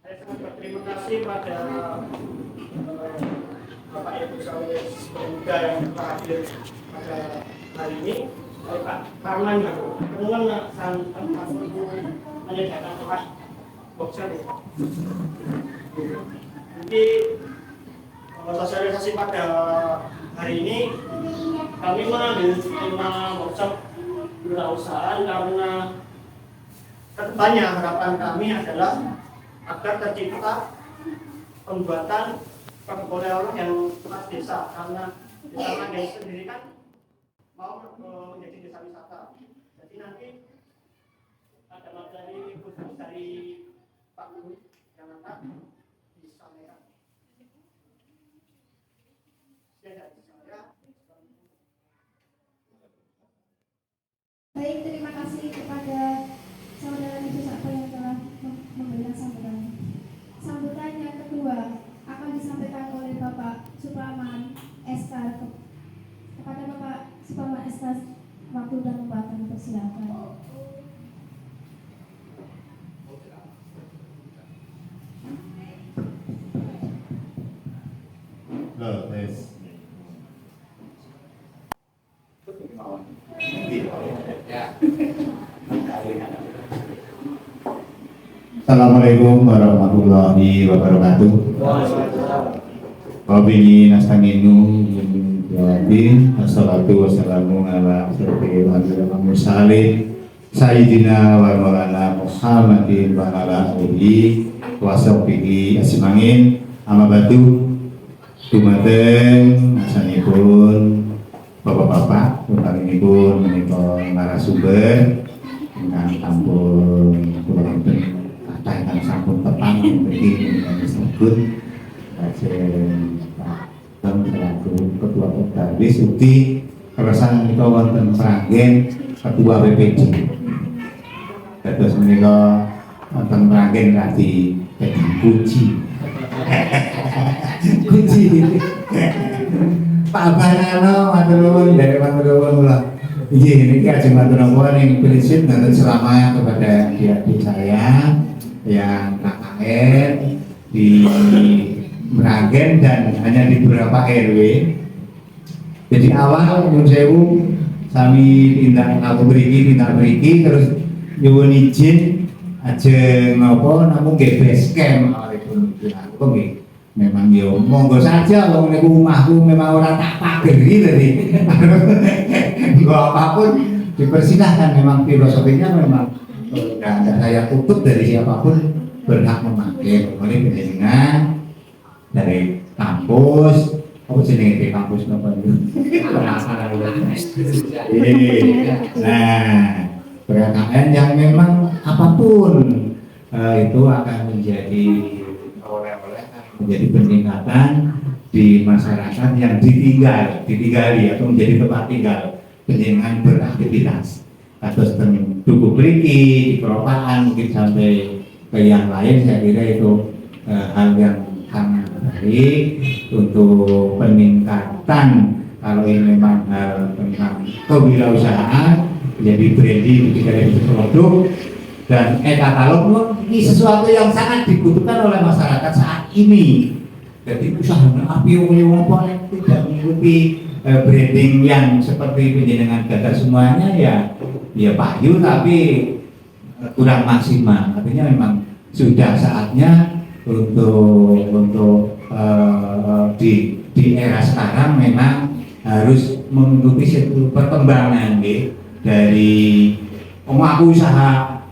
Saya sangat berterima kasih pada Bapak Ibu saya pemuda yang telah hadir pada hari ini. Pak Parman, teman sangat menyediakan tempat boxer. Jadi sosialisasi pada hari ini kami mengambil tema workshop wirausahaan karena kedepannya harapan kami adalah agar tercipta pembuatan perkebunan yang khas desa, karena desa Manggen sendiri kan mau menjadi desa wisata. Jadi nanti ada materi khusus dari Pak Guru yang akan disampaikan. Baik, terima kasih kepada saudara Ibu Sakpo yang telah memberikan sambutan. Sambutan yang kedua akan disampaikan oleh Bapak Suparman SK. Kepada Bapak Suparman SK, waktu dan tempatnya dipersilakan. Assalamualaikum warahmatullahi wabarakatuh. Wabillahi nasta'inu wassalatu wassalamu ala asyrofil anbiya'i wal mursalin sayyidina wa maulana Muhammadin wa ala alihi wa sahbihi ajmain. Amma ba'du. Dumateng asanipun Bapak-bapak, utaminipun menika narasumber ingkang sampun kula wonten kathah ingkang sampun petang mriki ingkang disebut lajeng Pak Tom selaku Ketua Pegawai ugi keresan menika wonten Sragen Ketua BPJ. Dados menika wonten Sragen radi pegang kunci. Kunci. Pak Banano, matur nuwun dari matur nuwun kula. Nggih niki ajeng matur nuwun ing prinsip nanti selama kepada adik-adik saya yang KKN di Meragen dan hanya di beberapa RW. Jadi awal nyuwun sewu sami tindak mriki terus nyuwun izin ajeng napa namung nggih base camp awalipun aku nggih. Memang yo monggo saja wong niku omahku memang ora tak pageri tadi. Enggak apapun dipersilahkan, memang filosofinya memang enggak saya tutup dari siapapun berhak memakai. Mulai dengan dari kampus, jenenge di kampus napa niku. Nah, PKN yang memang apapun itu akan menjadi menjadi peningkatan di masyarakat yang ditinggali atau menjadi tempat tinggal dengan beraktivitas atau duku beriki di perapaan mungkin sampai ke yang lain. Saya kira itu hal yang sangat baik untuk peningkatan. Kalau ini memang hal tentang kewirausahaan, jadi branding dari produk dan e-katalog ini sesuatu yang sangat dibutuhkan oleh masyarakat saat ini. Jadi usahanya api apa tidak mengikuti branding yang seperti penjenengan data semuanya ya payu tapi kurang maksimal. Artinya memang sudah saatnya untuk di era sekarang memang harus mengikuti perkembangan dari aku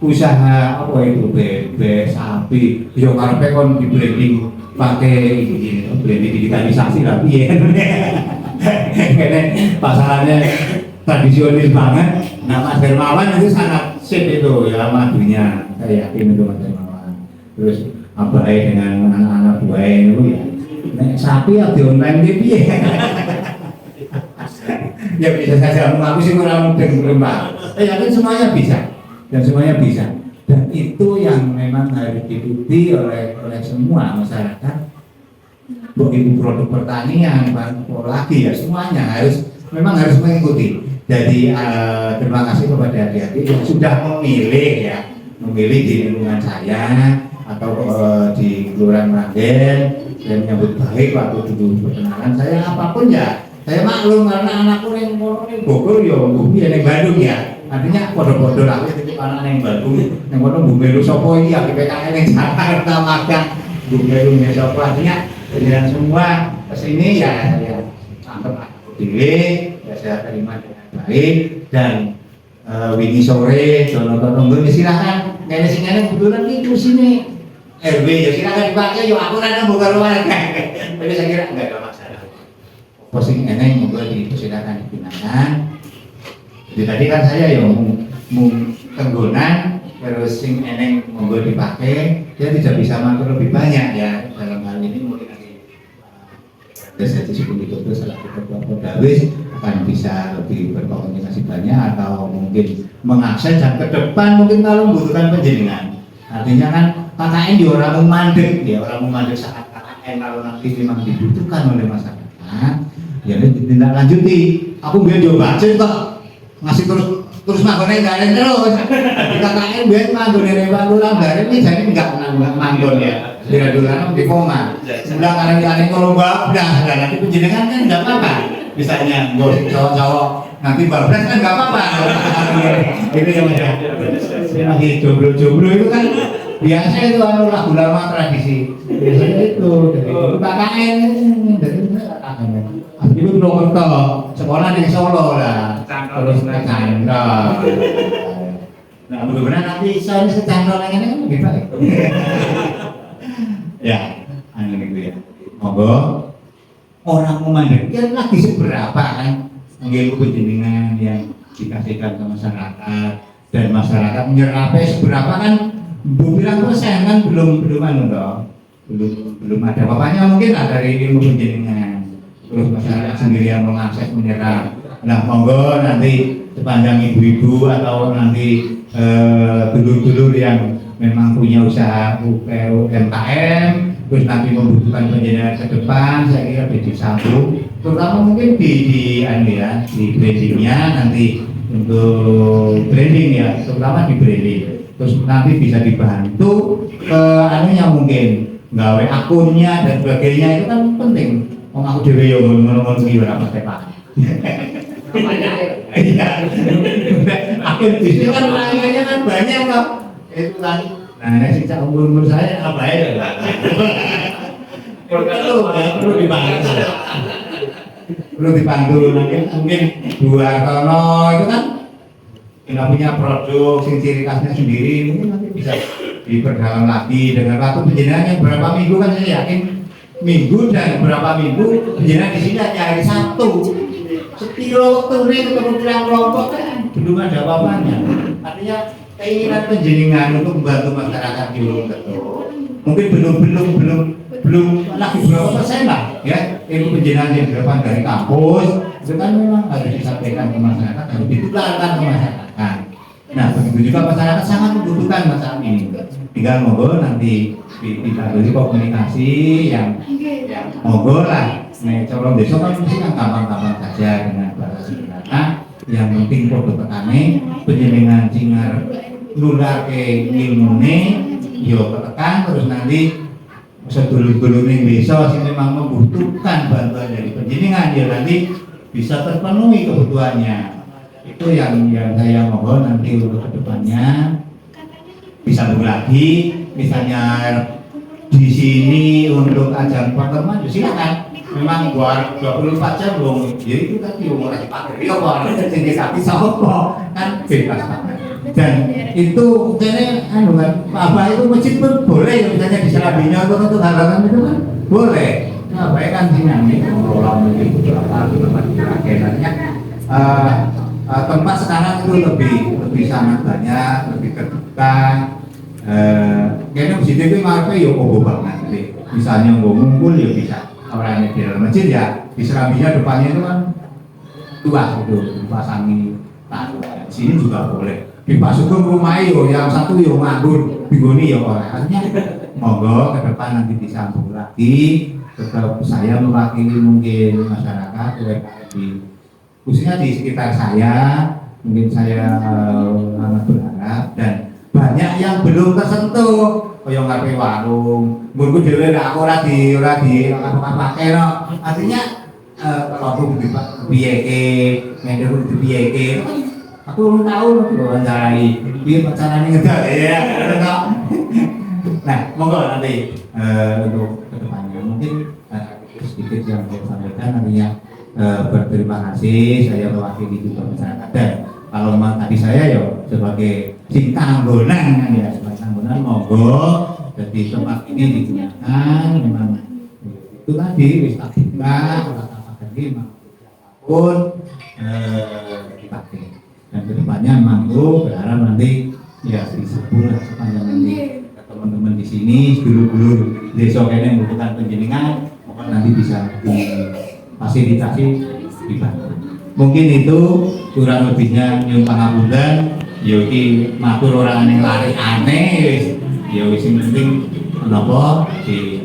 usaha apa itu bebek sapi yo karepe kon di branding pakai branding digitalisasi lah piye kene pasarannya tradisional banget. Nah Mas Dermawan itu sangat sip itu ya madunya, saya yakin itu Mas Dermawan. Terus abai dengan anak-anak buah itu ya nek sapi ya di online piye ya bisa saja. Aku sih kurang mudeng belum Pak, yakin semuanya bisa. Dan semuanya bisa, dan itu yang memang harus diikuti oleh semua masyarakat. Begitu produk pertanian, apalagi ya semuanya memang harus mengikuti. Jadi terima kasih kepada adik-adik yang sudah memilih di lingkungan saya atau di Kelurahan Meragen, saya menyambut baik waktu dulu perkenalan saya apapun ya. Saya maklum karena anakku yang Bogor ya, Bumi yang Bandung ya. Artinya podo-podo lah, itu anak yang Bandung, yang kono Bumi lu sopo ini ya, PKN yang Jakarta magang, Bumi lu sopo artinya kalian semua kesini ya saya anggap aku pilih, ya saya terima dengan baik dan wingi sore, dono-dono silahkan, kayaknya singgahnya kebetulan itu sini RW ya silahkan dipakai, yuk aku rada buka warga. Tapi saya kira enggak ada masalah. Posting eneng juga dipersilakan digunakan. Jadi tadi kan saya ya mau tenggonan terus sing eneng monggo dipakai, dia tidak bisa makan lebih banyak ya dalam hal ini mungkin nanti desanya seperti itu salah satu Dawis akan bisa lebih berkomunikasi banyak atau mungkin mengakses dan ke depan mungkin kalau membutuhkan penjaringan. Artinya kan KKN di orang memandek ya, orang memandek saat KKN kalau nanti memang dibutuhkan oleh masyarakat ya tindak lanjuti. Aku biar coba cek kok ngasih terus manggonnya nggak ada terus. Di KKN biar manggonnya Pak Lurah Bareng ini jadi nggak manggon ya. Tidak dulu di koma. Sudah kalian kalau udah nanti penjenengan kan nggak apa-apa. Misalnya gue cowok-cowok nanti bablas kan nggak apa-apa. Itu yang lagi jomblo-jomblo itu kan biasa itu lagu lama tradisi. Biasanya itu KKN dari itu Purwokerto, sekolah di Solo lah, terus ke Candol. Nah, mudah-mudahan nanti soalnya secandol yang ini lebih baik. Ya, itu ya. Monggo orang memandang kan lagi seberapa kan ilmu penjenengan yang dikasihkan ke masyarakat dan masyarakat menyerapai seberapa kan bilang persen kan belum ada apa-apanya mungkin lah dari ilmu penjenengan. Terus masyarakat sendiri yang mengakses menyerap. Nah monggo nanti sepanjang ibu-ibu atau nanti dulur-dulur yang memang punya usaha UMKM terus nanti membutuhkan penjenengan ke depan saya kira bisa disambung terutama mungkin di brandingnya nanti untuk branding ya terutama di branding terus nanti bisa dibantu ke anunya mungkin gawe akunnya dan sebagainya itu kan penting. Aku dewe yo ngomong iki ora pasti Pak. Iya. Akun bisnis kan layarnya kan banyak kok. Itu kan. Nah, sejak umur saya apa ya? Perlu dibantu. Perlu dibantu mungkin dua kono itu kan kita punya produk sing ciri khasnya sendiri mungkin nanti bisa diperdalam lagi dengan waktu penjenengannya berapa minggu kan saya yakin minggu dan beberapa minggu penjenengan di sini hanya hari Sabtu. Setiro waktu kemudian kelompok kan belum ada apa-apanya. Artinya keinginan penjenengan untuk membantu masyarakat di Purwokerto mungkin belum lagi berapa persen lah ya. Ilmu penjenengan yang didapat dari kampus itu kan memang harus disampaikan ke masyarakat dan ditularkan ke masyarakat. Nah begitu juga masyarakat sangat membutuhkan masalah ini. Tinggal monggo nanti dibantu komunikasi yang monggo lah. Nah, calon desa kan mesti kan gampang-gampang saja dengan bahasa sederhana. Yang penting produk petani penjenengan cingar nular ke ilmune, yo ketekan terus nanti sedulur-dulur ning desa sing memang membutuhkan bantuan dari penjenengan ya nanti bisa terpenuhi kebutuhannya. Itu yang saya mohon nanti untuk kedepannya bisa lagi misalnya di sini untuk ajang pertemuan silakan memang buat 24 jam dong ya itu tadi umur lagi pakai ya buat jadi kaki sopo kan bebas dan itu jadi apa itu masjid pun boleh misalnya di Serabinya untuk halaman itu kan boleh nah baik kan sini orang itu akhirnya tempat sekarang itu lebih sangat banyak lebih terbuka kayaknya masjid itu marpe ya obo banget misalnya mau ngumpul ya bisa orangnya di dalam masjid ya di Serabinya depannya itu kan luas itu dipasangi taruh di sini juga boleh di Pak Sugeng rumah yo yang satu yo nganggur binggoni ya orangnya monggo ke depan nanti disambung lagi tetap saya mewakili mungkin masyarakat di khususnya di sekitar saya mungkin saya sangat berharap dan banyak yang belum tersentuh kaya ngarepe warung. Mbunku dhewe nek aku ora pakai no. Artinya kalau aku dipiyeke, ngene aku dipiyeke. Aku belum tahu loh wawancarai. Piye carane ngedal ya. Nah, monggo nanti untuk kedepannya mungkin sedikit yang saya sampaikan artinya berterima kasih saya mewakili juga masyarakat dan kalau memang tadi saya ya sebagai Sintanggonan ya sebagai Sintanggonan monggo jadi tempat ini digunakan memang itu tadi wis tak buka kata tadi pun dipakai dan kedepannya mampu berharap nanti ya disebut sepanjang nanti teman-teman di sini dulu desa kene membutuhkan penjenengan mungkin nanti bisa difasilitasi dibantu. Mungkin itu kurang lebihnya nyuwun pangapunten. Yoki matur orang yang lari aneh wis. Ya wis penting menapa di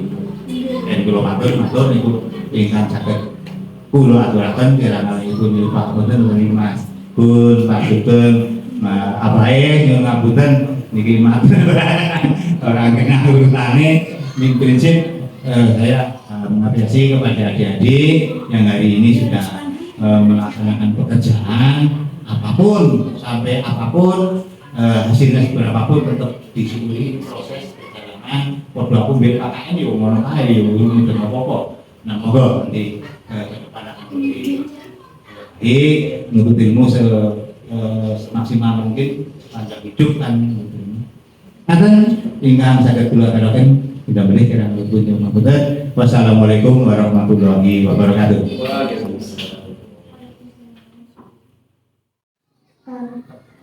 kula matur niku ingkang saged kula aturaken kirana ibu nyuwun pangapunten menawi Mas Gun Pak Sugeng abahe nyuwun ngapunten niki matur orang kena urutane min prinsip saya mengapresiasi kepada adik-adik yang hari ini sudah melaksanakan pekerjaan apapun sampai apapun hasilnya seberapapun tetap disyukuri proses perjalanan padha aku mbek KKN yo ngono kae yo mboten apa-apa. Nah monggo nanti ke depan akan menuntut ilmu semaksimal mungkin panjang hidup kan. Akan ingkang saged kula aturaken tidak boleh kirang lumpun yang ngapunten. Wassalamualaikum warahmatullahi wabarakatuh.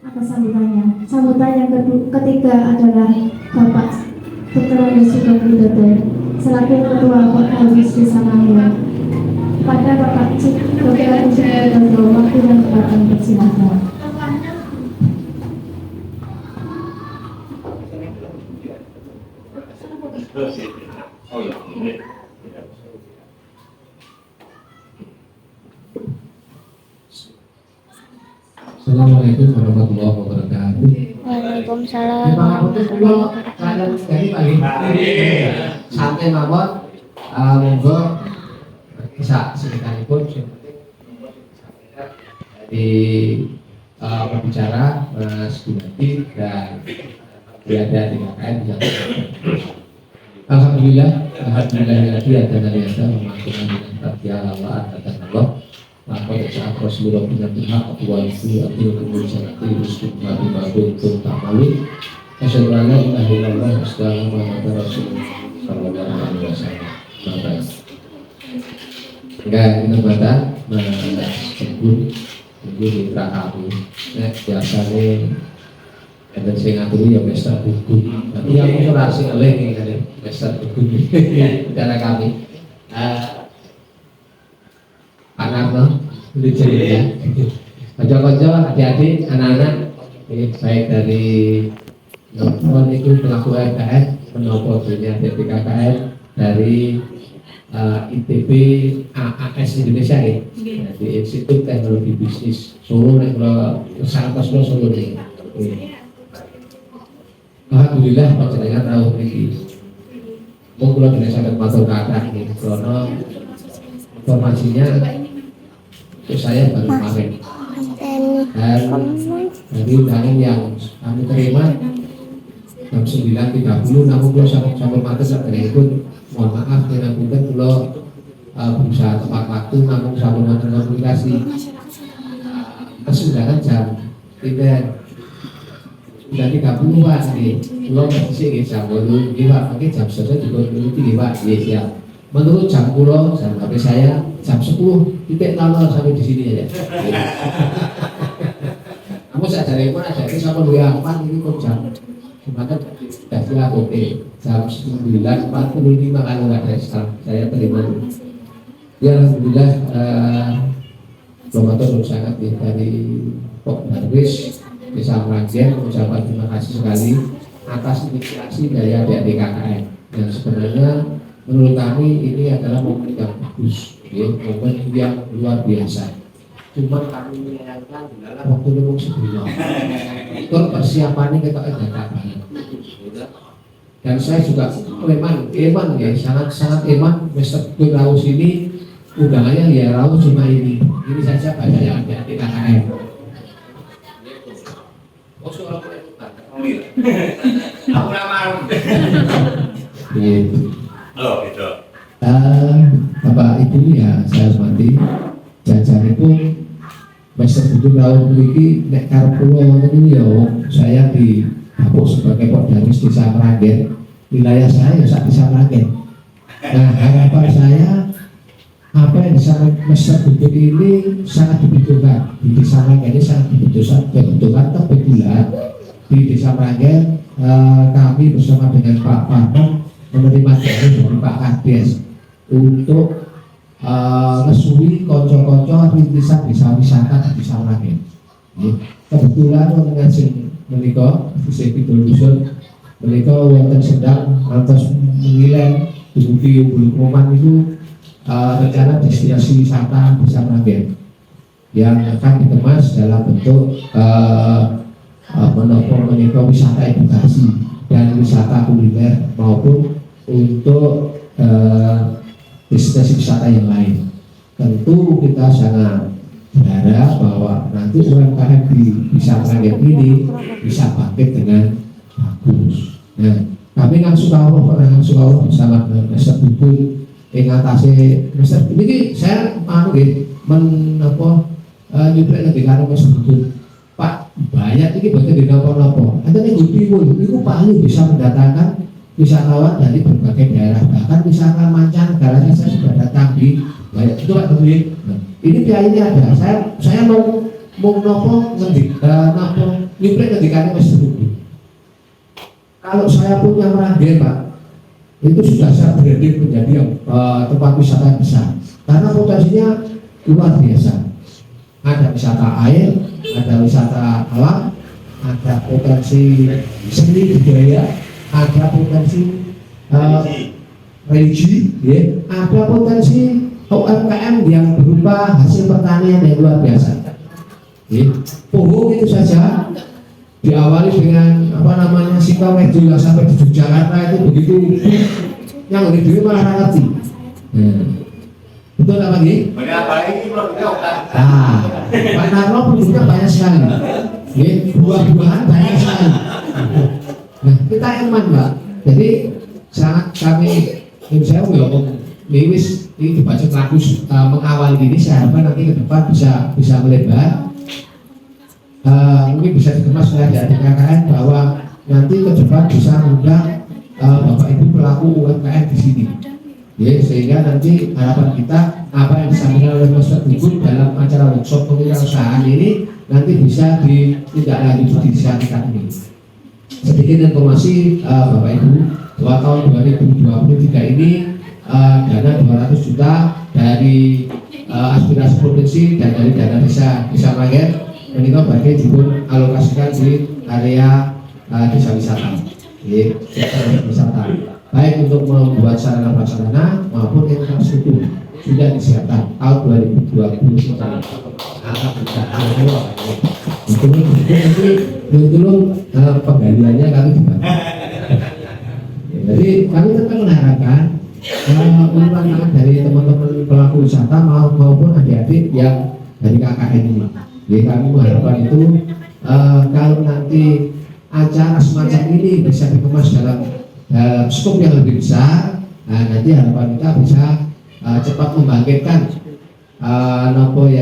Apa sambutannya? Sambutan yang ketiga adalah Bapak Dr. Andes Sugeng Widodo selaku Ketua Koordinatif Desa Mangga. Pada Bapak Dr. Andes Sugeng Widodo waktu dan tempat dipersilakan. Assalamualaikum warahmatullahi wabarakatuh. Waalaikumsalam warahmatullahi wabarakatuh. Dari pagi sampai mawon monggo bisa sekitaripun dari pembicara Mas Gunadi dan berada di KKN bisa. Alhamdulillah lagi ada naliasa memanfaatkan dengan takdir Allah dan Allah. Maka saat Rasulullah dengan pihak Abu Walidu Abu Kemudian Rustuk Nabi Babu Untuk Tamalu Asyadu ala ilaha illallah Asyadu Muhammad Rasulullah Sallallahu alaihi wasallam. Enggak ini baca Mas Teguh mitra kami biasanya ada saya ngatur ya Mr. Teguh tapi yang kurasi oleh ini Mr. Teguh cara kami anak-anak udah jadi ya kocok-kocok adik-adik anak-anak baik dari nonton itu pelaku RKS menopor dunia dari KKN dari ITB AAS Indonesia ya di Institut Teknologi Bisnis Solo nih kalau Santos Solo nih alhamdulillah panjenengan tahu ini mau kalau tidak sangat matur kata nih karena informasinya itu saya baru kemarin dan dari undangan yang kami terima jam 9.30 namun kalau sampai mati sampai itu mohon maaf dengan kita kalau berusaha tepat waktu namun sampai mati komunikasi kesudahan jam 3.30-an nih kalau masih jam 8 pakai jam 1 juga dulu Pak ya menurut jam pulau jam HP saya jam 10 titik 00 sampai di sini aja. Kamu saya dari mana ada ini sama WA 4 ini kok jam gimana dari AOT jam 9.45 kalau nggak ada saya terima. Ya alhamdulillah Ramadan sangat dari Pok Darwis bisa merangkir mengucapkan terima kasih sekali atas inisiasi dari adik-adik KKN dan sebenarnya menurut kami ini adalah momen yang bagus, ya, momen yang luar biasa. Cuma kami menyayangkan adalah waktu nunggu sebelumnya. Itu persiapannya kita ada kapan. Dan saya juga eman ya, sangat eman Mr. Raus ini undangannya ya Raus cuma ini saja banyak yang ada di KKN. Aku nama Gitu. Halo, gitu. Bapak Ibu ya saya hormati, jajan itu Mr. Raus ini nek karep kula niku ya saya didapuk sebagai Pordamis Desa Meranggen. Wilayah saya ya sak Desa Meranggen. Nah, harapan saya apa yang disampaikan Mr. Bubut ini sangat dibutuhkan di Desa Meranggen, ini sangat dibutuhkan kebetulan di Desa Meranggen kami bersama dengan Pak Parman menerima dari Pak Kades untuk ngesui konco-konco rintisan desa wisata di Desa Meranggen. Kebetulan wonten sing menika Desa Pidulusun menika wonten sedang ngantos mengilen dumugi Bulukoman itu rencana destinasi wisata Desa Meranggen yang akan dikemas dalam bentuk menika wisata edukasi dan wisata kuliner maupun untuk destinasi wisata yang lain. Tentu kita sangat berharap bahwa nanti UMKM di Desa Meranggen ini bisa bangkit dengan bagus. Nah, kami kan Sukawuh bersama dengan Mr. Bubut ingatasi Mr. ini saya nyuplek lebih karo Mr. Bubut. Pak, banyak ini buatnya di nopo-nopo. Antara Gudimul, itu paling bisa mendatangkan wisatawan dari berbagai daerah. Bahkan wisatawan mancanegara saya sudah datang di banyak itu Pak Dwi. Ini biayanya ada. Saya mau nopo nyuplek lebih karo Mr. Bubut. Kalau saya punya Meranggen Pak, itu sudah saya branding menjadi tempat wisata yang besar karena potensinya luar biasa. Ada wisata air, ada wisata alam, ada potensi seni budaya, ada potensi religi, ya. Ada potensi UMKM yang berupa hasil pertanian yang luar biasa. Pohon itu saja diawali dengan Sikawedu yang sampai di Yogyakarta itu begitu yang lebih dulu malah ngerti. Betul apa nih? Pak Narno penduduknya banyak sekali. Buah-buahan banyak sekali. Nah, kita eman Mbak. Jadi sangat kami saya ngomong ini dibaca lagu mengawali ini saya harapkan nanti ke depan bisa melebar. Mungkin bisa dikemas oleh adik KKN bahwa nanti ke depan bisa mengundang Bapak Ibu pelaku UMKM di sini. Ya, sehingga nanti harapan kita apa yang disampaikan oleh Mas Bubut dalam acara workshop kewirausahaan ini nanti bisa ditindaklanjuti di desa kita ini. Sedikit informasi Bapak Ibu bahwa tahun 2023 ini dana 200 juta dari aspirasi provinsi dan dari dana desa Meranggen ini bagi dipun alokasikan di area desa wisata, wisata. Baik untuk membuat sarana prasarana maupun infrastruktur sudah disiapkan tahun 2020 akan berjalan. Belum penggaliannya kami dibantu. Jadi kami tetap mengharapkan uluran dari teman-teman pelaku wisata maupun adik-adik yang dari KKN ini. Jadi kami mengharapkan itu kalau nanti acara semacam ini bisa dikemas dalam skop yang lebih besar, nanti harapan kita bisa cepat membangkitkan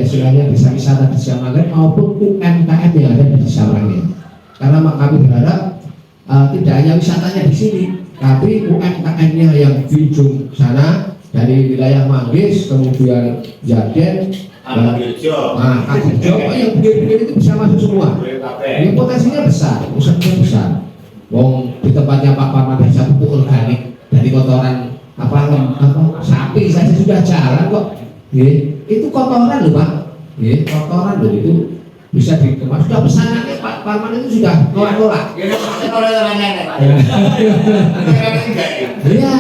istilahnya desa wisata di Desa Meranggen maupun UMKM yang ada di Desa Meranggen. Karena kami berharap tidak hanya wisatanya di sini, tapi UMKM-nya yang di ujung sana dari wilayah Manggis, kemudian Jaden, Kabujo, yang begini itu bisa masuk semua. Ini potensinya besar, usahanya besar. Wong di tempatnya Pak Parman desa pupuk organik dari kotoran sapi saja sudah jalan kok. Itu kotoran loh Pak. Kotoran loh itu bisa dikemas. Sudah pesanannya Pak Parman itu sudah nolak. Iya,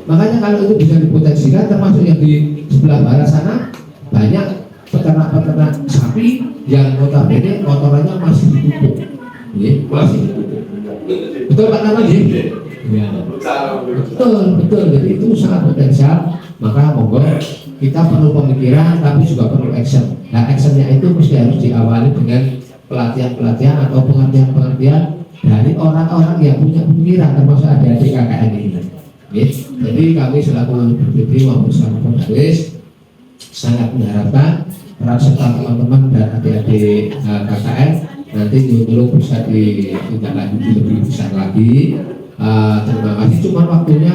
makanya kalau itu bisa dipotensikan, termasuk yang di sebelah barat sana banyak peternak sapi yang notabene kotorannya masih dipupuk. Masih dipupuk. Betul Pak Nama? Ya. Betul. Jadi itu sangat potensial. Maka monggo kita perlu pemikiran, tapi juga perlu action. Nah, actionnya itu mesti harus diawali dengan pelatihan-pelatihan atau pengertian-pengertian dari orang-orang yang punya pemikiran, termasuk adik-adik KKN ini. Jadi kami selaku BPD maupun selaku penggaris sangat mengharapkan para serta teman-teman dan adik-adik KKN nanti belum bisa ditindaklanjuti lebih besar lagi. Terima kasih. Cuma waktunya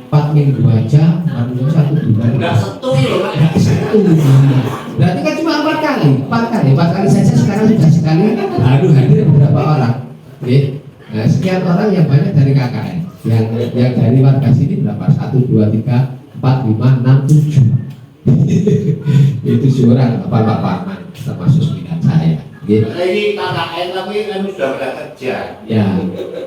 4 minggu aja, artinya 1 bulan. Enggak setu loh, Pak. Berarti kan cuma 4 kali saja sekarang sudah sekali. Aduh, hadir beberapa orang. Nah, sekian orang yang banyak dari KKN, yang dari warga sini berapa? 1, 2, 3, 4, 5, 6, 7. Itu suara Pak Parman termasuk sembilan saya. Ini KKN tapi kan sudah pada kerja. Ya,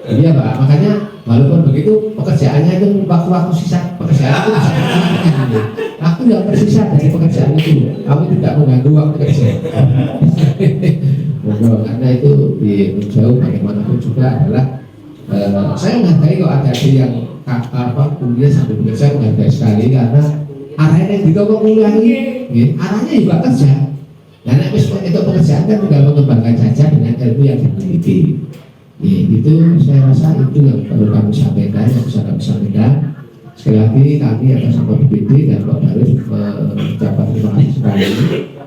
iya Pak. Makanya walaupun begitu pekerjaannya itu waktu-waktu sisa pekerjaan itu bisa aku yang tersisa dari pekerjaan itu. Kamu tidak mengganggu waktu kerja. Karena itu jauh bagaimanapun juga adalah saya menghargai kok ada yang kuliah sambil bekerja, menghargai sekali karena arahnya yang juga kuliah ini arahnya juga kerja. Dan itu pekerjaan kan tinggal mengembangkan saja dengan ilmu yang dimiliki. Itu saya rasa itu yang perlu kami sampaikan, yang bisa kami sampaikan. Sekali lagi kami atas nama BPD dan Pak Baris mengucapkan terima kasih sekali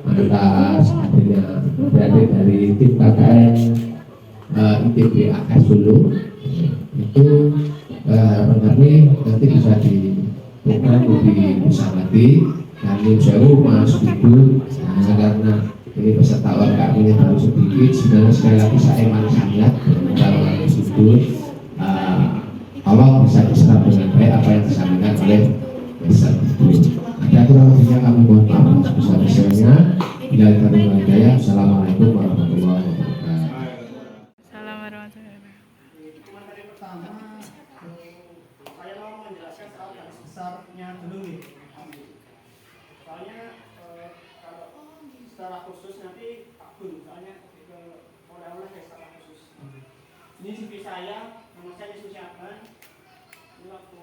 atas hadirnya dari tim KKN ITB AS Solo. Itu harapan kami nanti bisa dibuka lebih besar lagi. Kami jauh Mas Ibu karena ini peserta kami baru sedikit. Sebenarnya sekali lagi saya sangat kalau Mas Ibu Allah bisa diserap dengan baik apa yang disampaikan oleh Mas Ibu. Ada kurang lebihnya kami mohon maaf sebesar-besarnya. Bila kami menghidayah. Assalamualaikum warahmatullahi wabarakatuh. Salam warahmatullahi wabarakatuh. Materi pertama, saya mau menjelaskan soal garis besarnya dulu nih. Soalnya kalau secara khusus nanti Pak Gun, soalnya ke oleh-oleh secara khusus. Ini CV saya, nama saya Susiaban. Ini waktu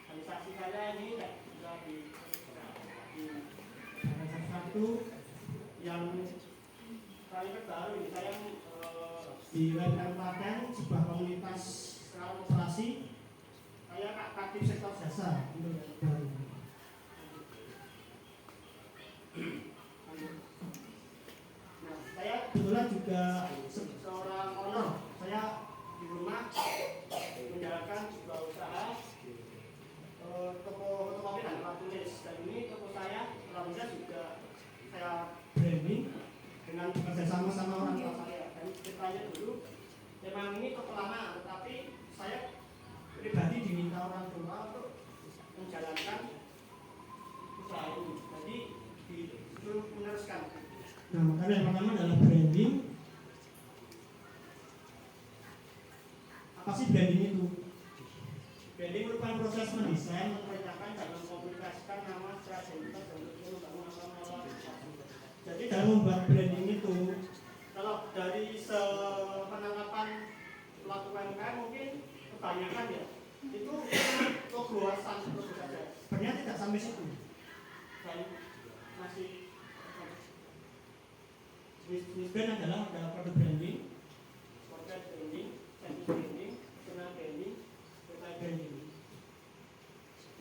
realisasi saya ini sudah di satu yang paling terbaru ini saya di Website Klaten, sebuah komunitas operasi. Saya aktif sektor jasa untuk baru. Nah, saya kebetulan juga seorang owner. Saya di rumah menjalankan sebuah usaha toko kopi dan tempat tulis. Dan ini toko saya, bisa juga saya branding dengan bekerja sama orang tua saya. Dan ceritanya dulu, memang ini toko lama, tetapi saya pribadi diminta orang tua untuk menjalankan usaha ini. Jadi disuruh meneruskan. Nah, makanya yang pertama adalah branding. Apa sih branding itu? Branding merupakan proses mendesain, merencanakan dan mengkomunikasikan nama, strategi, dan bentuk membangun nama. Jadi dalam membuat branding itu, kalau dari penangkapan pelaku UMKM mungkin kebanyakan ya itu logo saja. Sebenarnya tidak sampai situ. Dan masih jenis brand adalah produk branding, corporate branding, service branding, personal branding, retail branding.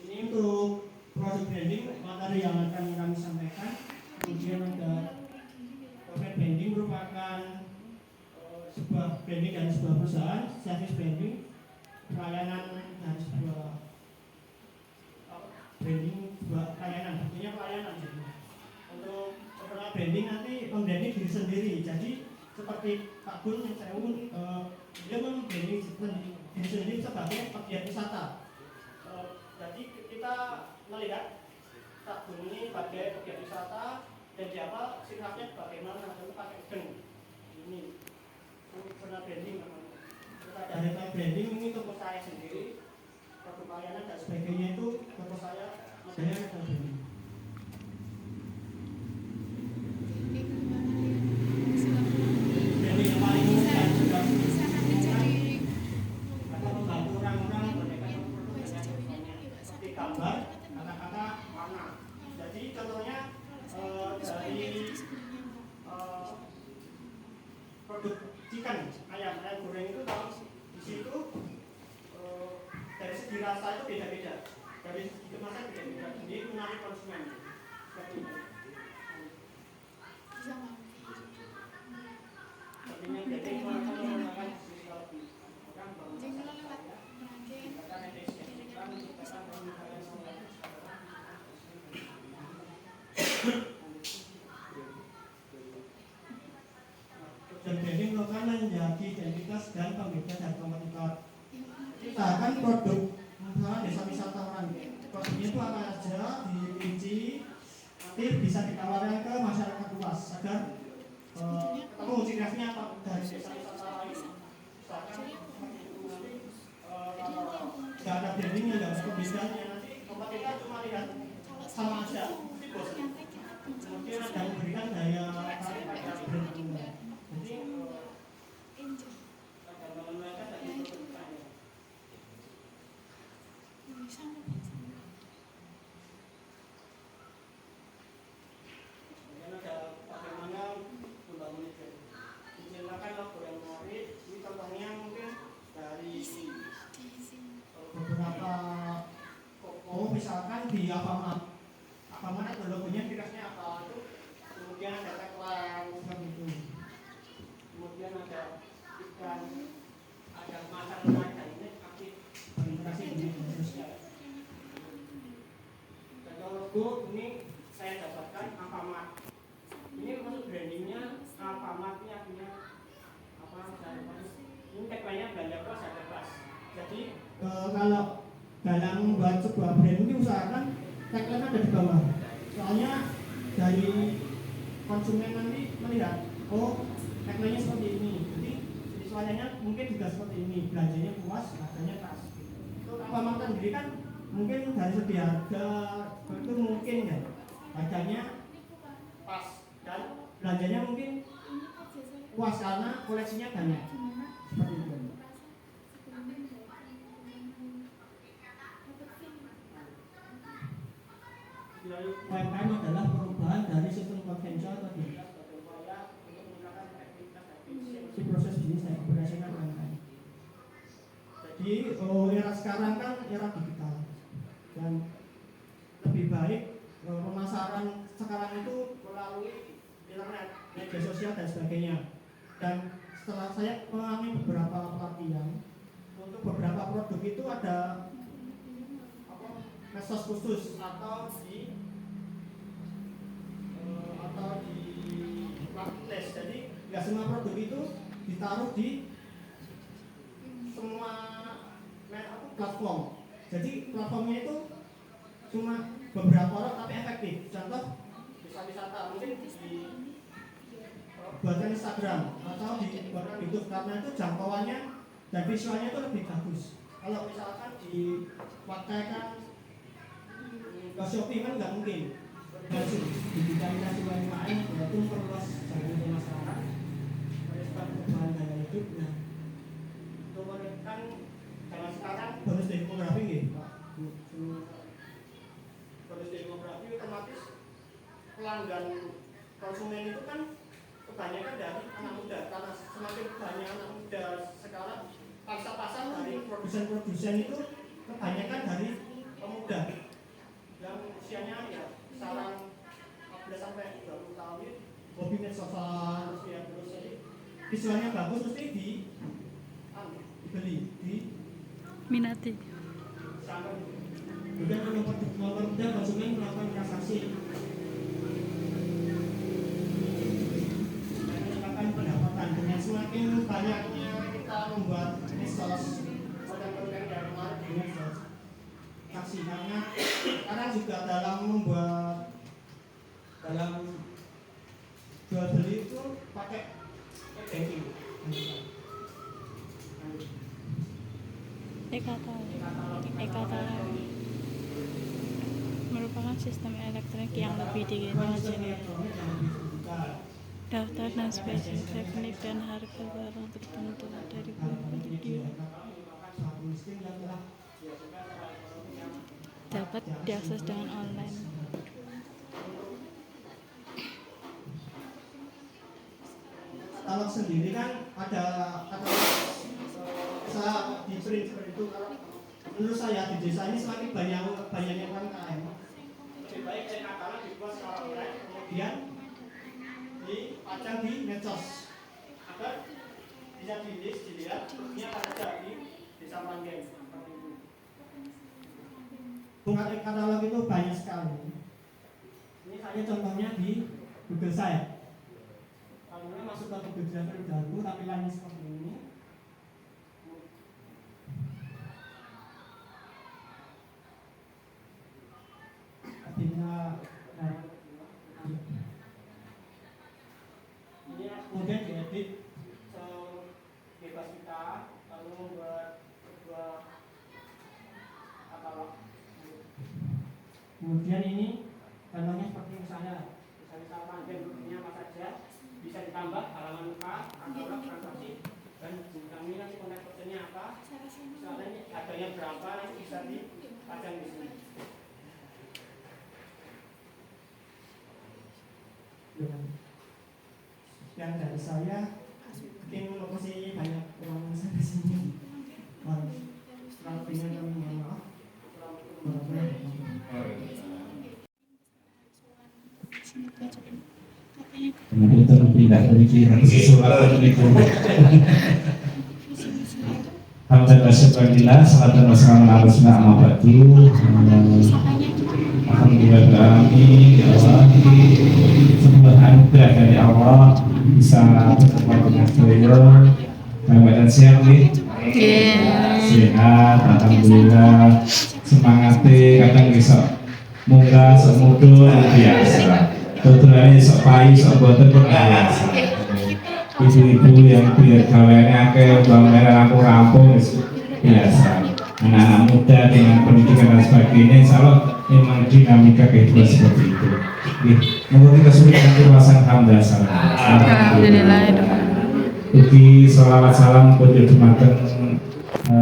Ini untuk produk branding materi yang akan kami sampaikan. Kemudian ada corporate branding merupakan sebuah branding dari sebuah perusahaan, service branding, pelayanan dari sebuah branding, sebuah pelayanan, artinya pelayanan. Untuk personal branding nanti membranding diri sendiri. Jadi seperti Pak Gun yang saya umum, dia membranding diri sendiri sebagai pegiat wisata. Jadi kita melihat Pak Gun ini sebagai pegiat wisata dan siapa sifatnya bagaimana, lalu pakai geng ini personal branding namanya. Terus ada retail branding, ini toko saya sendiri, produk pelayanan dan sebagainya itu toko saya modelnya retail branding. Branding yang paling umum dan juga dirasa itu beda-beda. Dari segi kemasan beda-beda. Jadi menarik konsumen. Seperti itu. Artinya jadi kalau menggunakan digital dan branding lokal menjadi identitas dan pembeda dari kompetitor. Kita akan produk misalnya desa wisata orang, produknya itu apa aja dirinci, nanti bisa ditawarkan ke masyarakat luas agar ketemu ciri khasnya apa dari desa wisata lain. Misalkan nanti nggak ada brandingnya, nggak ada pembedanya, nanti kompetitor cuma lihat sama aja, nanti bosan. Mungkin ada memberikan daya tarik pada brandingnya. Jadi beberapa misalkan di Alfamart ada logonya kirasnya apa itu, kemudian ada tagline seperti itu, kemudian ada iklan, ada masalah ini aktif berinteraksi di media sosial. Dan logo ini saya dapatkan Alfamart. Ini maksud brandingnya Alfamart ini artinya apa? Ini tagline-nya belanja plus ada plus. Jadi kalau dalam membuat sebuah brand ini usahakan tagline ada di bawah. Soalnya dari konsumen nanti melihat, oh tagline-nya seperti ini. Jadi visualnya mungkin juga seperti ini. Belanjanya puas, harganya pas. Itu Alfamart sendiri kan mungkin dari segi harga itu mungkin ya harganya pas dan belanjanya mungkin puas karena koleksinya banyak. Seperti itu. UMKM adalah perubahan dari sistem konvensional ke digital sebagai upaya untuk meningkatkan efektivitas dan efisiensi proses bisnis dan operasional UMKM. Jadi era sekarang kan era digital dan lebih baik pemasaran sekarang itu melalui internet, media sosial dan sebagainya. Dan setelah saya mengalami beberapa pelatihan untuk beberapa produk itu ada medsos khusus atau di marketplace. Jadi nggak semua produk itu ditaruh di semua platform. Jadi platformnya itu cuma beberapa orang tapi efektif. Contoh wisata mungkin buatan Instagram atau buatan YouTube karena itu jangkauannya dan visualnya itu lebih bagus. Kalau misalkan dipakaikan ke Shopee kan nggak mungkin. Digitalisasi UMKM yaitu memperluas jangkauan masyarakat, merespon perubahan gaya hidup. Nah, kan zaman sekarang bonus demografi gitu, Pak. Bonus demografi otomatis pelanggan konsumen itu kan kebanyakan dari anak muda karena semakin banyak anak muda sekarang pangsa pasar dari produsen-produsen itu kebanyakan dari pemuda yang usianya ya sekarang 14 sampai 20 tahun, hobi medsos ya, terus jadi visualnya bagus mesti dibeli, minati. Kemudian mempermudah konsumen melakukan transaksi dan meningkatkan pendapatan. Dengan semakin banyaknya kita membuat medsos, konten-konten yang menarik di medsos, karena sekarang juga dalam jual beli itu pakai e-banking. E-katalog merupakan sistem elektronik yang lebih dikenal dengan daftar dan spesifikasi teknik dan harga barang tertentu dari video dapat diakses dengan online. Katalog sendiri kan ada katalog bisa di print seperti itu. Kalau menurut saya di desa ini semakin banyaknya UMKM, lebih baik katakanlah dibuat secara online, kemudian dipajang di medsos agar bisa dilihat ini apa saja di desa Manggen. Bunga katalog itu banyak sekali. Ini saya contohnya di Google saya. Kalau masuk ke Google Drive terlebih dahulu, tampilannya seperti ini. Ini kemudian diedit sebebas kita, lalu membuat sebuah katalog. Kemudian ini contohnya seperti misalnya Manggen ini apa saja, bisa ditambah halaman 4, katalog, transaksi, dan kami nanti kontak personnya apa, misalnya harganya berapa, nanti bisa dipajang di sini. Yang dari saya, mungkin lokasi banyak uang sana sini. Kalau pengen kami mohon maaf. Komputer tidak berpihak sesuatu itu. Alhamdulillah, syukurillah, salatan wassalamu ala rasulillah, amma ba'du. Alhamdulillah beralamin, ya Allah, sebuah anugerah dari Allah bisa bertemu dengan beliau dalam keadaan sehat nih. Sehat, alhamdulillah, semangatnya kadang besok munggah, semudul, biasa. Kebetulan sok payu, sok boten pun biasa. Ibu-ibu yang biar gaweannya akeh, bang merah rampung biasa. Anak-anak muda dengan pendidikan dan sebagainya, insya Allah memang dinamika kehidupan seperti itu. Mungkin kesulitan keluasan hamdah salam. Alhamdulillah. Ugi sholawat salam kunjung dumateng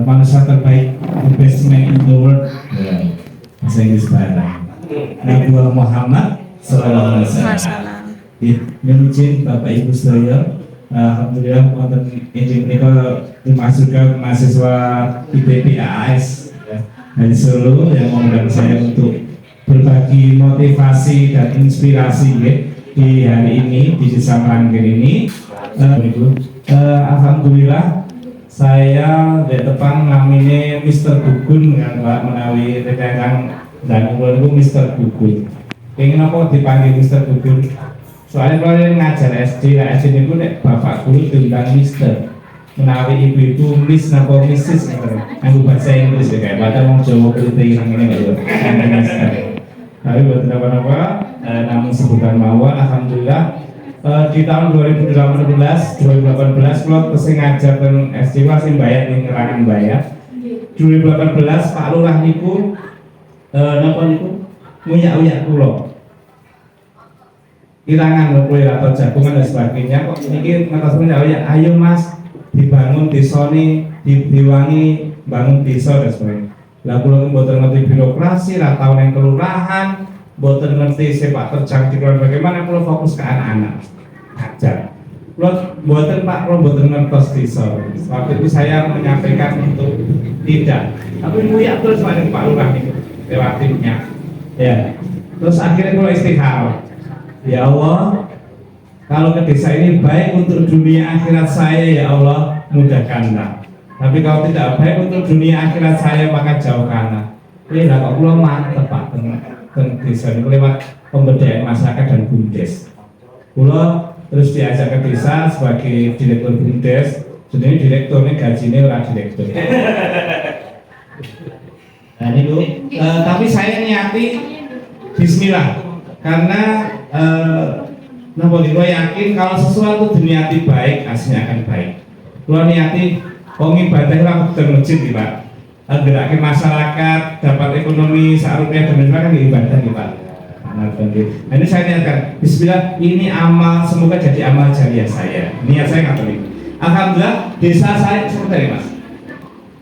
manusia terbaik, investment in the world. Bahasa Inggris barang. Nabi Muhammad Sallallahu Alaihi Wasallam. Izin Bapak Ibu sekalian, alhamdulillah wonten izin menika dimasukkan mahasiswa IPB AAS dari Solo yang mengundang saya untuk berbagi motivasi dan inspirasi di hari ini di Desa Manggen ini. Alhamdulillah saya di depan namanya Mr. Gugun dengan Pak menawi rekan dan itu Mr. Gugun. Ingin apa dipanggil Mr. Gugun? Soalnya kalau ngajar SD, lah SD itu bapak guru tentang Mister, menawi ibu-ibu Miss napa Mrs. Aku bahasa Inggris ya kayak bahasa orang Jawa kritik yang ini nggak ada. Tapi buat apa-apa, namun sebutan mawar, alhamdulillah di tahun 2018 kalau kesing ngajar tentang SD masih bayar nih ngerangan bayar. 2018 Pak Lurah niku napa niku nguyak-uyak pulau. Irangan kue atau jagungan dan sebagainya kok ini ngatasnya ya ayo mas dibangun desa ini diwangi bangun desa dan sebagainya. Lah kula mboten ngerti birokrasi lah tahun yang kelurahan mboten ngerti sepak terjang di keluarga bagaimana kula fokus ke anak-anak ajar kula mboten Pak kula mboten ngertos desa. Waktu itu saya menyampaikan untuk tidak tapi muyak terus pada Pak Lurah itu lewat timnya ya terus akhirnya kula istikharah. Ya Allah, kalau ke desa ini baik untuk dunia akhirat saya ya Allah mudahkanlah. Tapi kalau tidak baik untuk dunia akhirat saya maka jauhkanlah. Ini lah kok belum mantep Pak tentang desa ini lewat pemberdayaan masyarakat dan BUMDes. Pulau terus diajak ke desa sebagai direktur BUMDes. Jadi direkturnya gajinya orang direktur. Nah ini Bu, tapi saya niati Bismillah. Karena gue yakin kalau sesuatu diniati baik hasilnya akan baik. Kalau niati ibadah orang ke masjid nih Pak, gerakin masyarakat dapat ekonomi seharusnya demikian kan ibadah nih Pak. Nah ini saya niatkan Bismillah ini amal semoga jadi amal jariah saya. Niat saya Katolik. Alhamdulillah desa saya seperti ini Mas.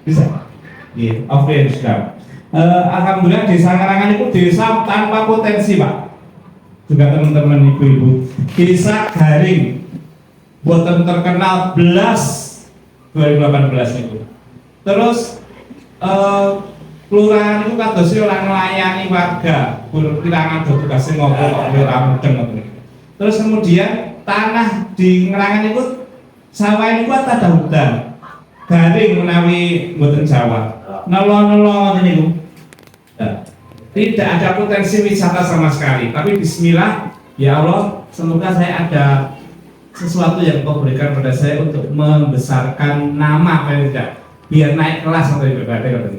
Bisa? Iya. Oke sudah. Alhamdulillah desa Ngarangan itu desa tanpa potensi Pak. Juga teman-teman ibu-ibu desa Garing buatan terkenal belas 2018 itu terus kelurahan itu kados ora nglayani warga, kirang ada tugasnya ngopo kok ora mudeng ngoten. Terus kemudian tanah di Ngerangan itu sawah itu ada hutan. Garing menawi mboten Jawa. Nelo-nelo ngoten niku. Tidak ada potensi wisata sama sekali, tapi bismillah ya Allah, semoga saya ada sesuatu yang Kau berikan pada saya untuk membesarkan nama paling tidak, biar naik kelas atau ibadah.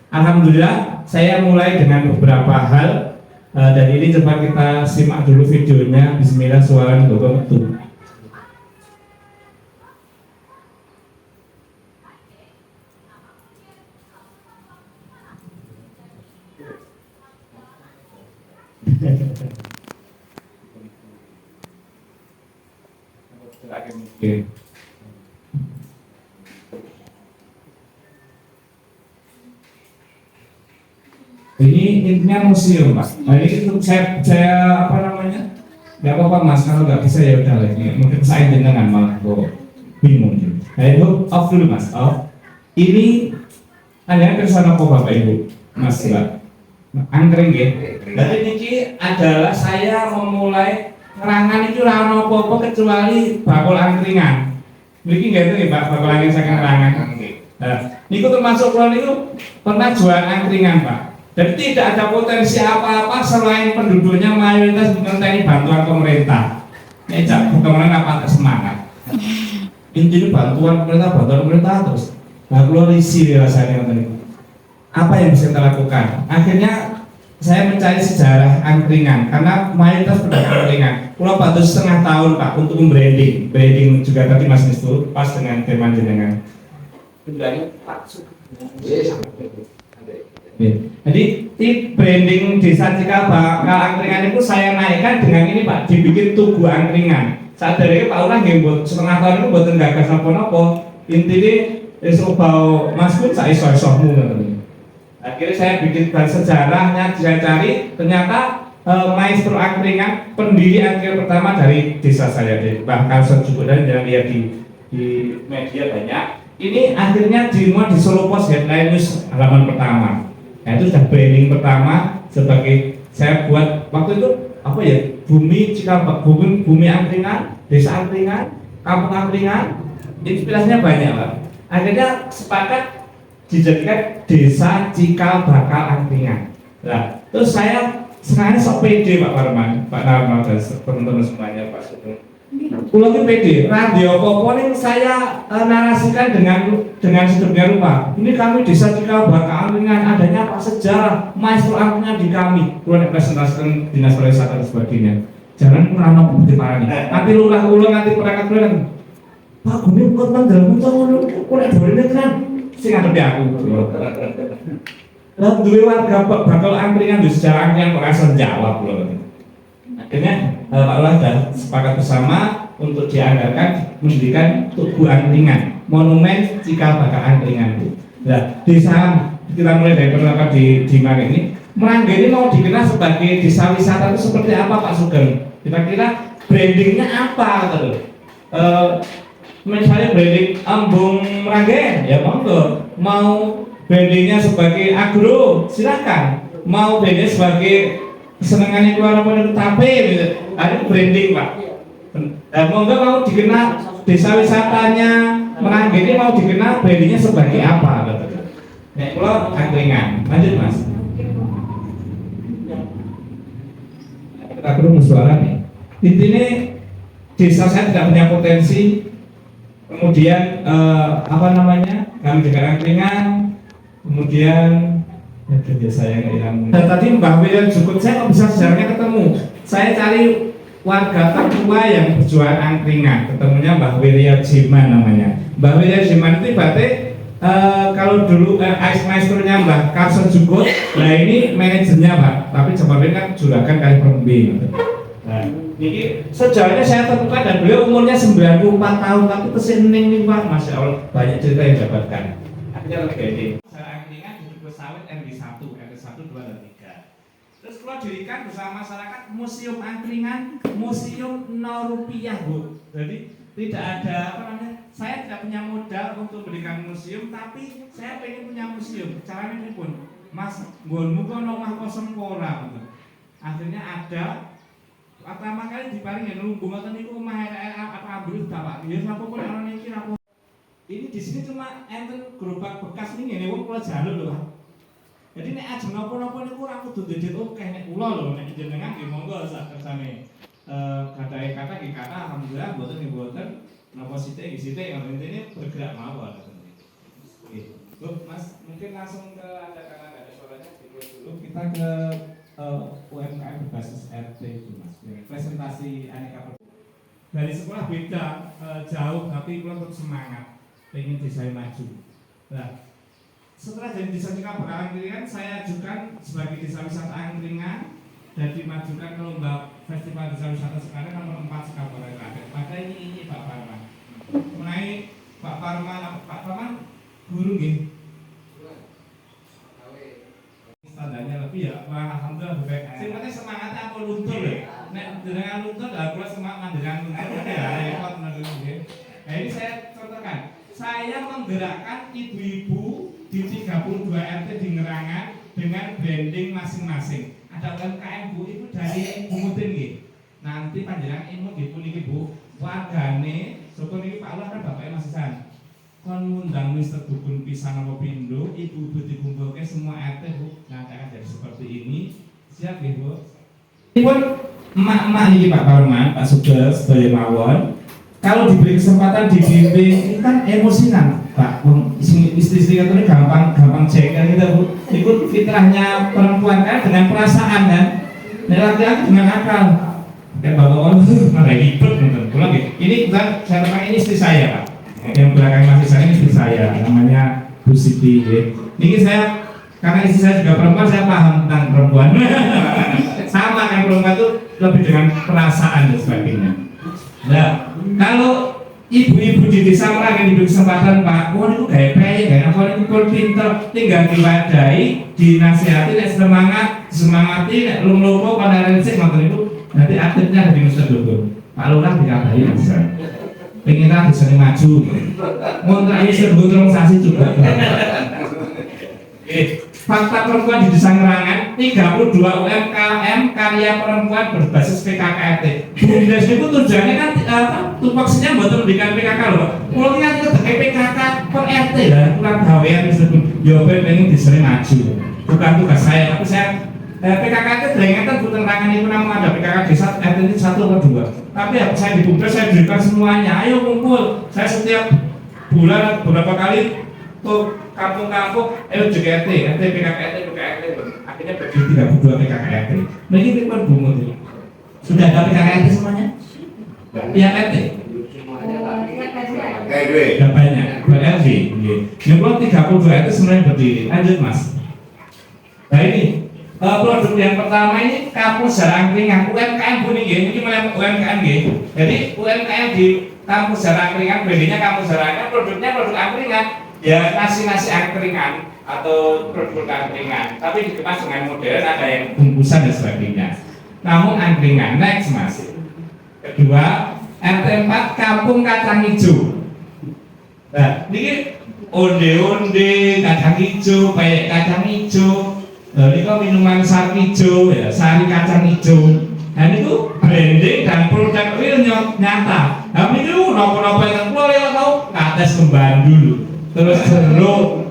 Alhamdulillah saya mulai dengan beberapa hal dan ini coba kita simak dulu videonya. Bismillah, suara untuk itu. Oke. Ini intinya museum, Mas. Nah, ini untuk saya apa namanya? Gak apa-apa Mas, kalau nggak bisa ya udah lagi. Mungkin saya jenengan malah kok bingung. Nah itu off dulu Mas. Off. Ini hanya kesana kok Bapak Ibu, Mas Mbak. Angkring ya. Jadi ini adalah saya memulai Ngerangan itu ora ono apa-apa kecuali bakul angkringan. Niki nggih itu Pak, bakul angkringan saking Ngerangan. Nah, niku termasuk kula niku pernah jualan angkringan, Pak. Jadi tidak ada potensi apa-apa selain penduduknya mayoritas mengenteni bantuan pemerintah. Nek bukan apa semangat. Intinya bantuan pemerintah terus. Nah, kula risih rasanya ngoten. Apa yang bisa kita lakukan? Akhirnya saya mencari sejarah angkringan karena mayoritas pedagang angkringan. Pulau bantu setengah tahun Pak untuk branding juga tadi Mas Nistu pas dengan tema jenengan. Jadi di branding desa Cikal Bakal angkringan itu saya naikkan dengan ini Pak, dibikin tugu angkringan. Saat dari Pak Ulang yang buat setengah tahun itu buat gagas apa-apa. Intinya esok bau Mas pun saya iso-isomu. Akhirnya saya bikin sejarahnya, saya cari ternyata maestro angkringan, pendiri angkringan pertama dari desa saya, Mbah Kalson juga, dan jangan lihat di media banyak. Ini akhirnya dimuat di Solo Post Headline News halaman pertama. Nah itu sudah branding pertama sebagai saya buat waktu itu apa ya, bumi Cikal Bakal, bumi angkringan, desa angkringan, kampung angkringan, inspirasinya banyak Pak. Akhirnya sepakat dijadikan desa Cikal Bakal angkringan. Nah, terus saya sekarang sok pede Pak Parman, Pak Narno dan teman-teman semuanya Pak Sugeng. Pulau ini pede, radio apa-apa yang saya narasikan dengan sedemikian rupa. Ini kami desa Cikal Bakal angkringan, adanya apa sejarah maestro angkringan di kami. Pulau presentasikan dinas pariwisata dan sebagainya. Jangan kurang apa bukti parah nih. Nanti lurah ulang, nanti perangkat ulang. Pak Gumi bukan tanggal muncul, kurang boleh kan? Sing ngadepi aku. Lah duwe warga bakal angkringan di sejarah angkringan kok asal jawab lho. Akhirnya Pak Lurah dan sepakat bersama untuk dianggarkan mendirikan tugu angkringan, monumen Cikal Bakal angkringan. Nah, desa kita mulai dari pertama di Marang ini, Merangga ini mau dikenal sebagai desa wisata itu seperti apa Pak Sugeng? Kira-kira brandingnya apa gitu? Misalnya branding Ambung Meranggen, ya monggo. Mau brandingnya sebagai agro, silakan. Mau brandingnya sebagai kesenangannya keluar apa tape, gitu. Ada branding Pak. Monggo mau dikenal desa wisatanya Meranggen ini mau dikenal brandingnya sebagai apa, gitu. Nek kula angkringan, lanjut Mas. Kita perlu suara nih. Intinya desa saya tidak punya potensi. Kemudian apa namanya, kami juga angkringan, kemudian ya saya nggak hilang. Dan tadi Mbah William Jukut, saya kok bisa sejarahnya ketemu. Saya cari warga tertua yang berjualan angkringan, ketemunya Mbah William Jiman namanya. Mbah William Jiman itu berarti kalau dulu ice maestronya Mbah Kalson Jukut, nah ini manajernya Pak, tapi sebabnya kan juragan kali perembi. Nah, ini sejarahnya saya temukan dan beliau umurnya 94 tahun tapi kesening nih Pak, Masya Allah, banyak cerita yang dapatkan. Akhirnya lebih angkringan duduk sawit RW1, RW1, 2, dan 3. Terus kalau dirikan bersama masyarakat museum angkringan, museum 0 rupiah Bu. Jadi tidak ada apa namanya, saya tidak punya modal untuk berikan museum, tapi saya pengen punya museum. Caranya ini pun Mas, nggonmu kok omah kosong ora gitu. Akhirnya ada pertama kali diparingi lumbung ngoten niku omah apa ambil bapak. Ya sapa kok ana niki apa. Ini di sini cuma enten gerobak bekas ning ngene wong kula jaluk lho, Pak. Jadi nek ajeng napa-napa niku ora kudu dadi akeh nek kula lho nek jenengan nggih monggo sak kersane. Gadahe kata nggih kata alhamdulillah mboten nggih mboten napa sithik nggih sithik intine bergerak mawon. Oke. Bu, Mas, mungkin langsung ke Anda karena ada suaranya dulu. Kita ke UMKM berbasis RT itu, Mas. Presentasi aneka produk. Dari sekolah beda jauh tapi kita tetap semangat pengen desa maju. Nah, setelah jadi desa Angkringan saya ajukan sebagai desa wisata Angkringan dan dimajukan ke lomba festival desa wisata sekarang nomor 4 Kabupaten Klaten. Maka ini Pak Parman. Mengenai Pak Parman guru nggih. Standarnya lebih ya, wah alhamdulillah baik. Sing penting semangatnya aku luntur ya. Nek dengan luntur lah kula semangat dengan luntur ya repot menurut nggih. Nah ini saya contohkan. Saya menggerakkan ibu-ibu di 32 RT di Ngerangan dengan branding masing-masing. Ada UMKM Bu, itu dari Bumutin nggih. Nanti panjenengan ilmu nggih puniki Bu, wargane syukur niki Pak Lurah kan bapaknya Mas Isan. Kon ngundang Mister Dukun pisan apa pindho, ibu-ibu dikumpulke semua RT Bu. Nanti akan jadi seperti ini. Siap nggih Bu? Pun emak-emak ini Pak Parman, Pak Sugeng, sedaya mawon. Kalau diberi kesempatan dibimbing, ini kan emosinan, Pak. Istri-istri katanya gampang jengkel gitu, Bu. Ikut fitrahnya perempuan kan dengan perasaan kan, laki-laki dengan akal. Kayak bapak itu malah ribet, pulang gitu. Ini bukan saya terang ini istri saya, Pak. Yang belakang masih saya ini istri saya, namanya Bu Siti. Ini saya karena istri saya juga perempuan, saya paham tentang perempuan. Sama kan perempuan itu lebih dengan perasaan dan sebagainya. Nah, kalau ibu-ibu di desa Merang yang diberi kesempatan Pak, wah itu gaya payah kan, apa itu pun pinter, tinggal diwadahi, dinasihati, nek semangati, nek lumlopo pada resik nonton itu, nanti aktifnya ada di Mister Dukun. Pak Lurah dikabahi Mas. Pengen kan bisa maju, ngontrak Mister Dukun transaksi juga. Fakta perempuan di desa Ngerangan 32 UMKM karya perempuan berbasis PKKRT. BUMDes itu tujuannya kan tupoksinya buat memberikan PKK loh. Kalau kita pakai PKK per RT lah, kurang gawean disebut. Yo pengen disering maju. Bukan tugas saya, tapi saya PKK itu ternyata bukan Ngerangan itu namun ada PKK desa RT ini 1 atau 2. Tapi saya di BUMDes saya berikan semuanya. Ayo kumpul. Saya setiap bulan beberapa kali tuh kampung-kampung, JKT, RT, PKKRT, akhirnya berdiri 32 PKKRT. Mereka itu kan bumut ya. Sudah ada PKKRT semuanya? Yang RT? Sudah banyak, BLV. Yang belum 32 itu sebenarnya berdiri. Lanjut Mas. Nah ini produk yang pertama ini kampus Angkringan UMKM Bu nih, ini mulai UMKM gitu. Jadi UMKM di kampus Angkringan, brandingnya kampus Angkringan, produknya produk Angkringan. Ya nasi-nasi angkringan atau produk angkringan, tapi dikemas dengan modern, ada yang bungkusan dan sebagainya. Namun angkringan, next Mas. Kedua, RT 4 Kampung Kacang Hijau. Nah, ini onde-onde kacang hijau, peyek kacang hijau, ini kok minuman sari hijau, ya, sari kacang hijau. Dan itu branding dan produk real nyata. Nah, ini nopo-nopo yang keluar ya tahu, kates kembang dulu. Terus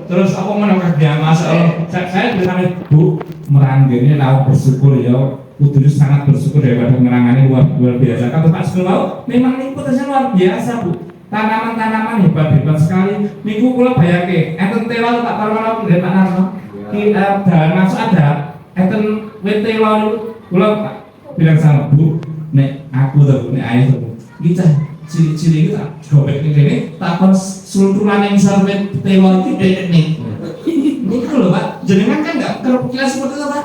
terus aku menolak dia masalah. Saya bilang Bu Meranggen ini tahu bersyukur ya, Kudus sangat bersyukur daripada Ngerangan luar biasa. Kata Pak Sugeng memang ini putusnya luar biasa Bu. Tanaman-tanaman hebat sekali. Niku kula bayangke, enten telo Pak Parman nggih Pak Narno. Dan masuk ada enten wit telo niku kula bilang sama Bu, nek aku tuh nek ae tuh. Kita ciri-ciri itu tak gobek ini takon sulturan yang sarwet telo itu teknik ini loh Pak, jenengan kan nggak kepikiran seperti itu Pak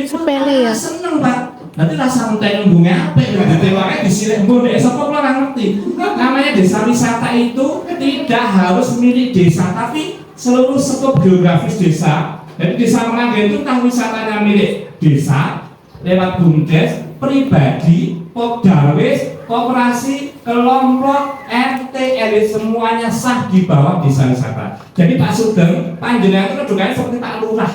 sepele ya seneng Pak, nanti rasa muntah nunggunya apa ya, di teloknya disilih mbak esok kok orang ngerti namanya desa wisata itu tidak harus milik desa tapi seluruh skop geografis desa. Jadi desa Meranggen itu tentang wisatanya milik desa lewat BUMDes, pribadi, Popdawes, koperasi, kelompok, RT, RW semuanya sah di bawah desa wisata. Jadi Pak Sugeng, panjenengan itu kedudukannya seperti Pak Lurah.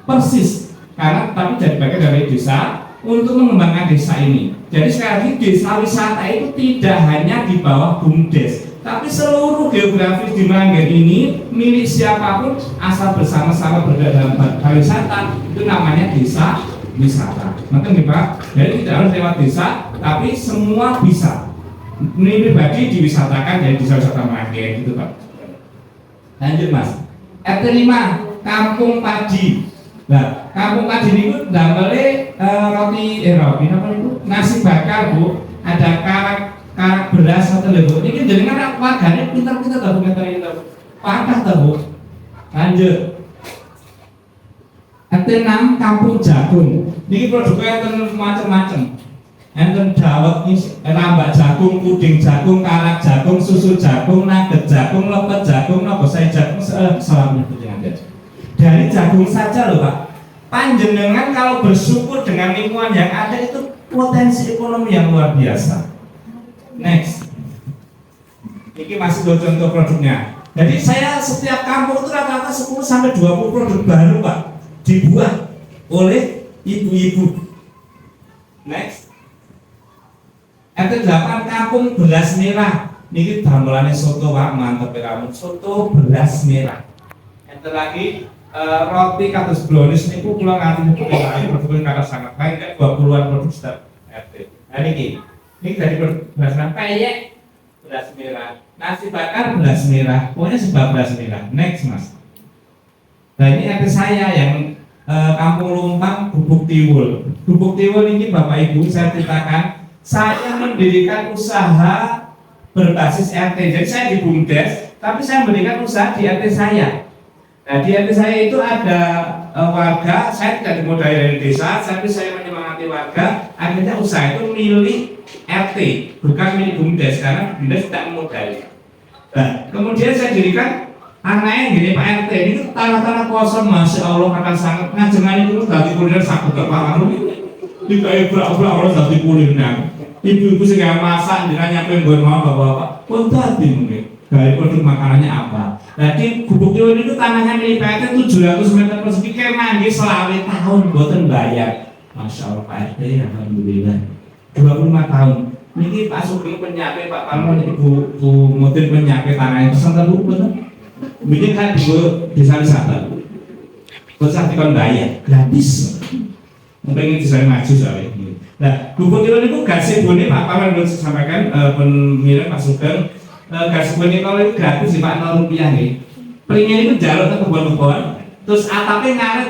persis karena tapi jadi bagian dari desa untuk mengembangkan desa ini. Jadi sekali lagi desa wisata itu tidak hanya di bawah BUMDes, tapi seluruh geografis di Meranggen ini milik siapapun asal bersama-sama berada dalam pariwisata itu namanya desa wisata. Maka nih Pak, jadi tidak harus lewat desa, tapi semua bisa. Ini pribadi diwisatakan jadi desa wisata Meranggen gitu Pak. Lanjut Mas. RT 5 Kampung Padi. Nah, Kampung Padi ini damele roti apa itu? Nasi bakar Bu. Ada karak beras atau lebo. Ini jenengan warganya pintar-pintar dokumenter itu. Patah tuh Bu. Lanjut. RT 6 Kampung Jagung. Ini produknya enten macam-macam. Enten dawet rambak jagung, puding jagung, karak jagung, susu jagung, nugget jagung, lepet jagung, nogosai jagung, selamanya itu jangan. Dari jagung saja loh Pak. Panjenengan kalau bersyukur dengan lingkungan yang ada itu potensi ekonomi yang luar biasa. Next. Ini masih dua contoh produknya. Jadi saya setiap kampung itu rata-rata 10 sampai 20 produk baru Pak dibuat oleh ibu-ibu. Next. RT 8 Kampung Beras Merah. Niki damelannya soto Pak, mantep ya kamu. Soto beras merah. Enter lagi roti kados brownies niku kula nganti produk kata sangat baik kan 20-an produk setiap RT. Nah niki dari beras merah peyek beras merah, nasi bakar beras merah, pokoknya sebab beras merah. Next Mas. Nah ini RT saya yang Kampung Lumpang Gubuk Tiwul. Gubuk Tiwul ini Bapak Ibu saya ceritakan, saya mendirikan usaha berbasis RT. Jadi saya di BUMDes, tapi saya mendirikan usaha di RT saya. Nah di RT saya itu ada warga, saya tidak dimodali dari desa, tapi saya menyemangati warga. Akhirnya usaha itu milik RT, bukan milik BUMDes karena BUMDes tidak memodali. Nah kemudian saya dirikan anaknya gini Pak RT, ini tanah-tanah kosong, masya Allah akan sangat ngajengan itu dari kuliner sakit Bapak kamu. Tidak ibu-ibu orang dari kuliner. Ibu-ibu sehingga masak dengan nyampein buat mau bapak-bapak pun tadi mungkin dari produk makanannya apa. Jadi Gubuk Tiwul itu tanahnya milik PT 700 meter persegi nanggi selama tahun boten bayar. Masya Allah Pak RT, alhamdulillah 25 tahun. Ini Pak Sugeng penyape, Pak Palmon, Ibu Mutin penyape tanahnya pesan Bu betul. Bikin kan di desa wisata. Terus dikon bayar gratis. Mungkin bisa maju soalnya. Nah, Gubuk Tiwul itu gazebo ini Pak Paman belum saya sampaikan pemirsa Pak Sugeng. Gazebo ini kalau itu gratis sih Pak, 0 rupiah nih. Pelingnya itu jalur ke kebun-kebun, terus atapnya ngaret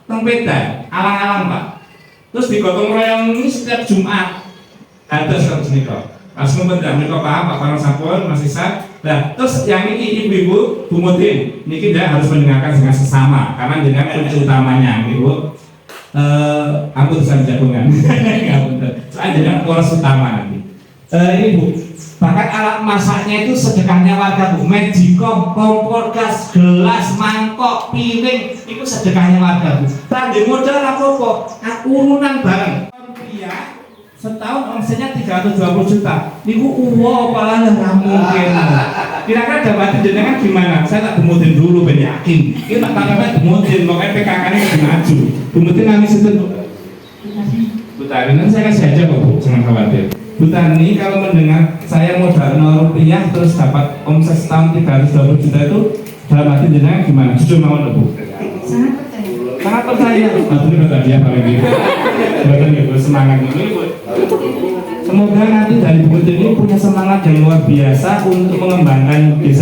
tempedan, alang-alang Pak. Terus digotong royong ini setiap Jumat. Terus kalau sini kok, pas membentuk mereka Pak Paman Sampun masih sah. Nah, terus yang ini ibu-ibu Bu Mutin, ini kita harus mendengarkan dengan sesama, karena dengan kunci utamanya, ibu. Aku bisa jagungan, soalnya dengan poros utama nanti. Ini Bu, bahkan alat masaknya itu sedekahnya warga Bu. Magicom, kompor gas, gelas, mangkok, piring, itu sedekahnya warga Bu. Tadi modal apa? Urunan bareng. Pria setahun omsetnya 320 juta. Niku uwo apalah nggak mungkin. Kira-kira dapat jenengan gimana? Saya tak gemutin dulu, ben yakin. Ini tak tangkapnya gemutin, makanya PKK-nya lebih maju. Gemutin nangis itu. Bu Tani, nanti saya kasih aja kok Bu, jangan khawatir. Bu Tani kalau mendengar saya modal 0 rupiah terus dapat omset setahun 320 juta itu dalam hati jenengan gimana? Jujur mau Bu? Sangat percaya. Sangat percaya. Nah, ini kata dia paling gitu. Betul ya Bu, semangat ini Bu. Semoga nanti dari Bu ini punya semangat yang luar biasa untuk mengembangkan desa.